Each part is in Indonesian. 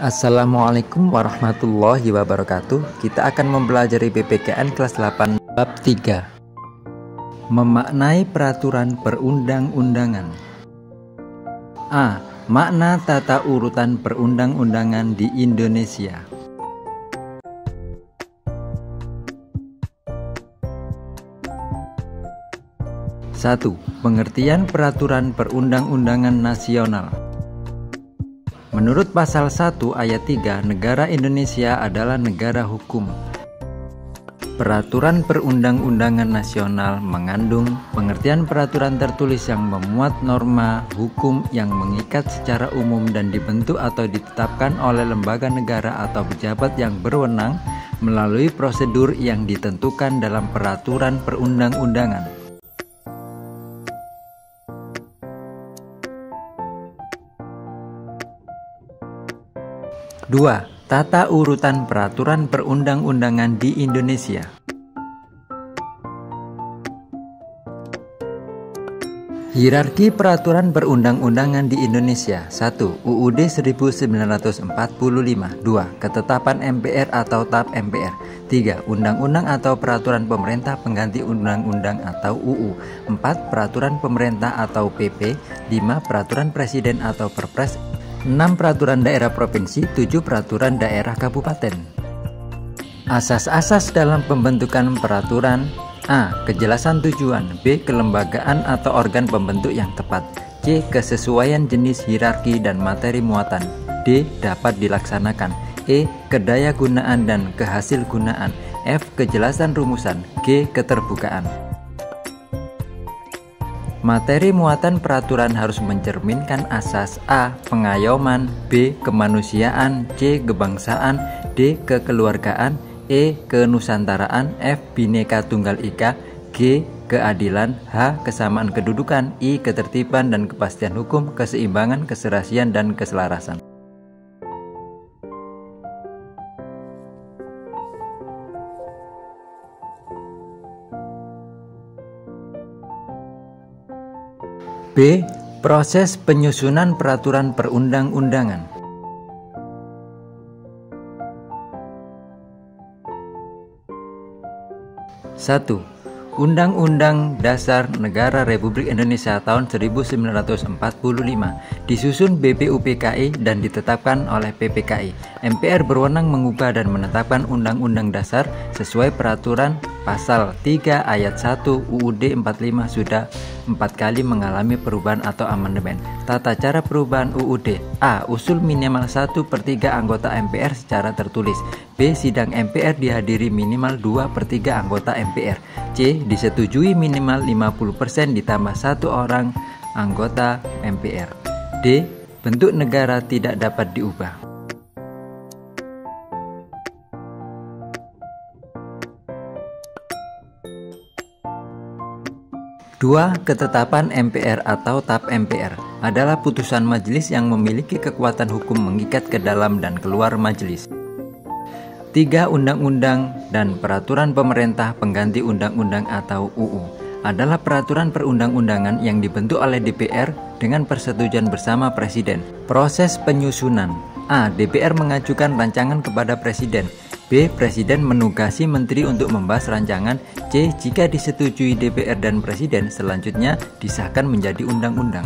Assalamualaikum warahmatullahi wabarakatuh. Kita akan mempelajari PPKN kelas 8 bab 3. Memaknai peraturan perundang-undangan. A. Makna tata urutan perundang-undangan di Indonesia. Satu. Pengertian peraturan perundang-undangan nasional. Menurut pasal 1 ayat 3, negara Indonesia adalah negara hukum. Peraturan perundang-undangan nasional mengandung pengertian peraturan tertulis yang memuat norma hukum yang mengikat secara umum dan dibentuk atau ditetapkan oleh lembaga negara atau pejabat yang berwenang melalui prosedur yang ditentukan dalam peraturan perundang-undangan. 2. Tata urutan peraturan perundang-undangan di Indonesia. Hierarki peraturan perundang-undangan di Indonesia. 1. UUD 1945. 2. Ketetapan MPR atau TAP MPR. 3. Undang-undang atau peraturan pemerintah pengganti undang-undang atau UU. 4. Peraturan pemerintah atau PP. 5. Peraturan presiden atau Perpres. 6. Peraturan daerah provinsi. 7. Peraturan daerah kabupaten. Asas-asas dalam pembentukan peraturan. A. Kejelasan tujuan. B. Kelembagaan atau organ pembentuk yang tepat. C. Kesesuaian jenis, hierarki, dan materi muatan. D. Dapat dilaksanakan. E. Kedayagunaan dan kehasilgunaan. F. Kejelasan rumusan. G. Keterbukaan. Materi muatan peraturan harus mencerminkan asas A. Pengayoman, B. Kemanusiaan, C. Kebangsaan, D. Kekeluargaan, E. Kenusantaraan, F. Bhinneka Tunggal Ika, G. Keadilan, H. Kesamaan kedudukan, I. Ketertiban dan kepastian hukum, keseimbangan, keserasian, dan keselarasan. B. Proses penyusunan peraturan perundang-undangan. 1. Undang-Undang Dasar Negara Republik Indonesia tahun 1945 disusun BPUPKI dan ditetapkan oleh PPKI. MPR berwenang mengubah dan menetapkan Undang-Undang Dasar sesuai peraturan pasal 3 ayat 1 UUD 45 sudah 4 kali mengalami perubahan atau amandemen. Tata cara perubahan UUD. A. Usul minimal 1/3 anggota MPR secara tertulis. B. Sidang MPR dihadiri minimal 2/3 anggota MPR. C. Disetujui minimal 50% ditambah 1 orang anggota MPR. D. Bentuk negara tidak dapat diubah. 2. Ketetapan MPR atau TAP MPR adalah putusan majelis yang memiliki kekuatan hukum mengikat ke dalam dan keluar majelis. 3. Undang-undang dan peraturan pemerintah pengganti undang-undang atau UU adalah peraturan perundang-undangan yang dibentuk oleh DPR dengan persetujuan bersama Presiden. Proses penyusunan. A. DPR mengajukan rancangan kepada Presiden. B. Presiden menugasi menteri untuk membahas rancangan. C. Jika disetujui DPR dan Presiden, selanjutnya disahkan menjadi undang-undang.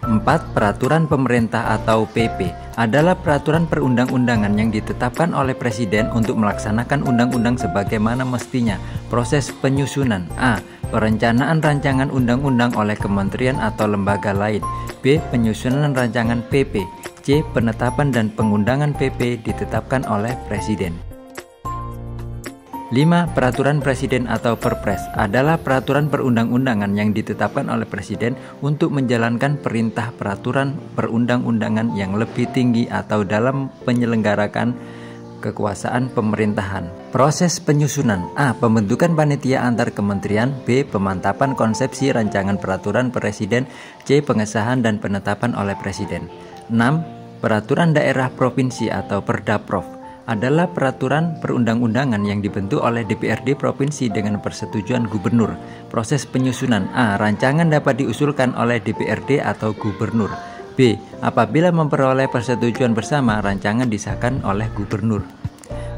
4. Peraturan pemerintah atau PP adalah peraturan perundang-undangan yang ditetapkan oleh Presiden untuk melaksanakan undang-undang sebagaimana mestinya. Proses penyusunan. A. Perencanaan rancangan undang-undang oleh kementerian atau lembaga lain. B. Penyusunan rancangan PP. C. Penetapan dan pengundangan PP ditetapkan oleh Presiden. 5. Peraturan Presiden atau Perpres adalah peraturan perundang-undangan yang ditetapkan oleh Presiden untuk menjalankan perintah peraturan perundang-undangan yang lebih tinggi atau dalam penyelenggarakan kekuasaan pemerintahan. Proses penyusunan. A. Pembentukan panitia antar kementerian. B. Pemantapan konsepsi rancangan peraturan Presiden. C. Pengesahan dan penetapan oleh Presiden. 6. Peraturan daerah provinsi atau Perdaprov adalah peraturan perundang-undangan yang dibentuk oleh DPRD provinsi dengan persetujuan gubernur. Proses penyusunan. A. Rancangan dapat diusulkan oleh DPRD atau gubernur. B. Apabila memperoleh persetujuan bersama, rancangan disahkan oleh gubernur.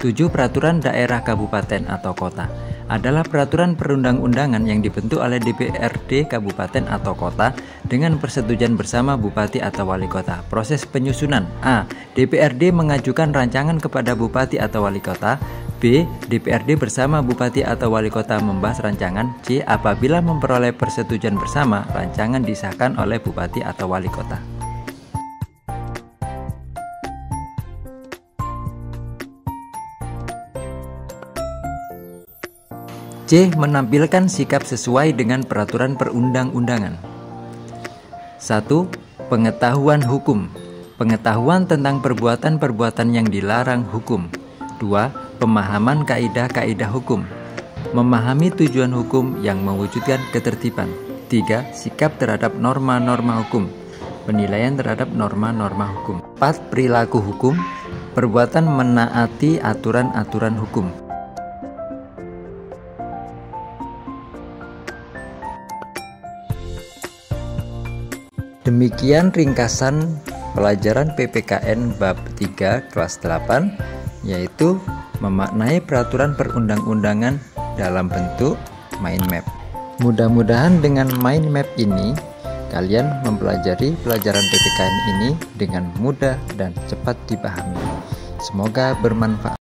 7. Peraturan daerah kabupaten atau kota adalah peraturan perundang-undangan yang dibentuk oleh DPRD kabupaten atau kota dengan persetujuan bersama bupati atau wali kota. Proses penyusunan: A. DPRD mengajukan rancangan kepada bupati atau wali kota. B. DPRD bersama bupati atau wali kota membahas rancangan. C. Apabila memperoleh persetujuan bersama, rancangan disahkan oleh bupati atau wali kota. C. Menampilkan sikap sesuai dengan peraturan perundang-undangan. 1. Pengetahuan hukum. Pengetahuan tentang perbuatan-perbuatan yang dilarang hukum. 2. Pemahaman kaidah-kaidah hukum. Memahami tujuan hukum yang mewujudkan ketertiban. 3. Sikap terhadap norma-norma hukum. Penilaian terhadap norma-norma hukum. 4. Perilaku hukum. Perbuatan menaati aturan-aturan hukum. Demikian ringkasan pelajaran PPKN bab 3 kelas 8, yaitu memaknai peraturan perundang-undangan dalam bentuk mind map. Mudah-mudahan dengan mind map ini kalian mempelajari pelajaran PPKN ini dengan mudah dan cepat dipahami. Semoga bermanfaat.